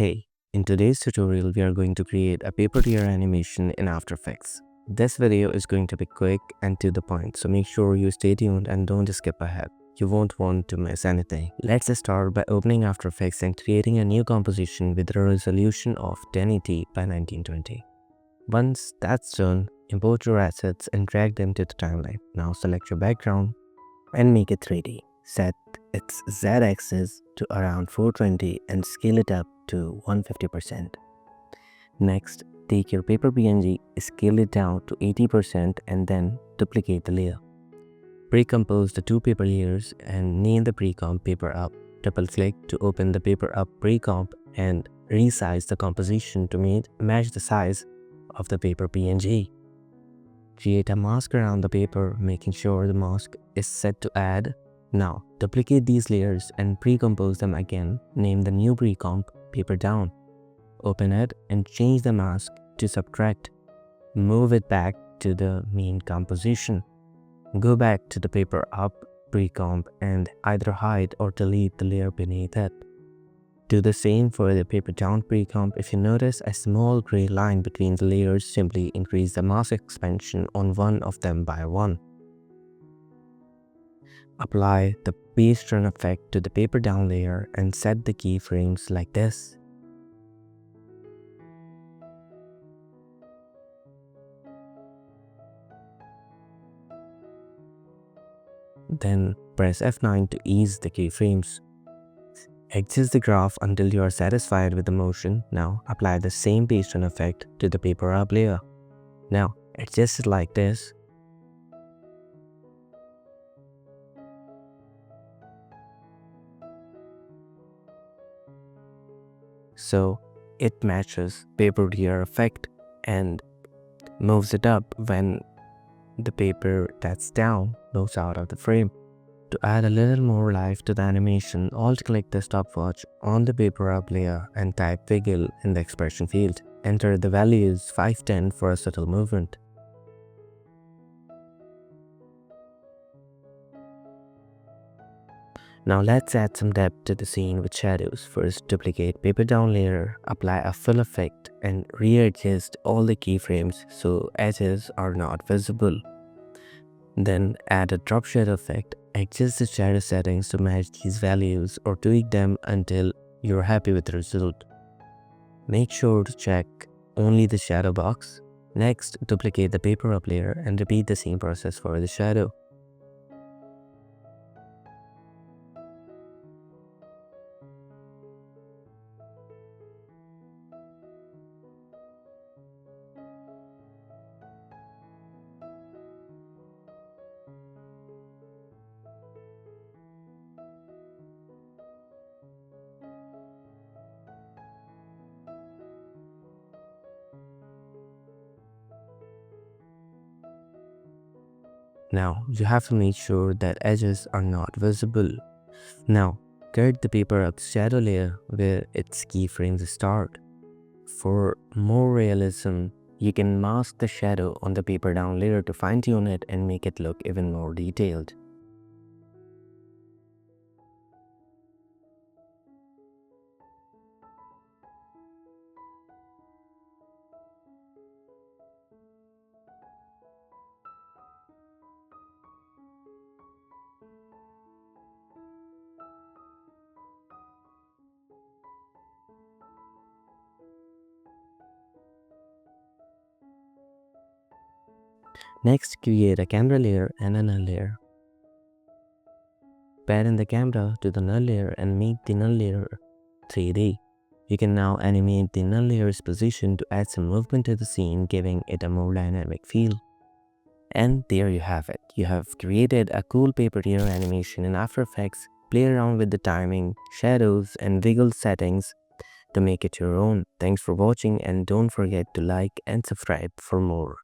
Hey, in today's tutorial we are going to create a paper tear animation in After Effects. This video is going to be quick and to the point, so make sure you stay tuned and don't skip ahead. You won't want to miss anything. Let's start by opening After Effects and creating a new composition with a resolution of 1080 by 1920. Once that's done, import your assets and drag them to the timeline. Now select your background and make it 3D. Set its Z-axis to around 420 and scale it up to 150%. Next, take your paper PNG, scale it down to 80% and then duplicate the layer. Pre-compose the two paper layers and name the pre-comp paper up. Double-click to open the paper up pre-comp and resize the composition to match the size of the paper PNG. Create a mask around the paper, making sure the mask is set to add. Now, duplicate these layers and pre-compose them again. Name the new pre-comp paper down. Open it and change the mask to subtract. Move it back to the main composition. Go back to the paper up pre-comp and either hide or delete the layer beneath it. Do the same for the paper down pre-comp. If you notice a small gray line between the layers, simply increase the mask expansion on one of them by 1. Apply the paste turn effect to the paper down layer and set the keyframes like this. Then press F9 to ease the keyframes. Adjust the graph until you are satisfied with the motion. Now apply the same paste turn effect to the paper up layer. Now adjust it like this. So it matches paper tear effect and moves it up when the paper that's down moves out of the frame. To add a little more life to the animation, alt-click the stopwatch on the paper up layer and type wiggle in the expression field. Enter the values 510 for a subtle movement. Now let's add some depth to the scene with shadows. First, duplicate paper down layer, apply a fill effect and readjust all the keyframes so edges are not visible. Then add a drop shadow effect. Adjust the shadow settings to match these values or tweak them until you're happy with the result. Make sure to check only the shadow box. Next, duplicate the paper up layer and repeat the same process for the shadow. Now, you have to make sure that edges are not visible. Now, cut the paper up shadow layer where its keyframes start. For more realism, you can mask the shadow on the paper down layer to fine-tune it and make it look even more detailed. Next, create a camera layer and a null layer. Parent the camera to the null layer and make the null layer 3D. You can now animate the null layer's position to add some movement to the scene, giving it a more dynamic feel. And there you have it. You have created a cool paper tear animation in After Effects. Play around with the timing, shadows, and wiggle settings to make it your own. Thanks for watching and don't forget to like and subscribe for more.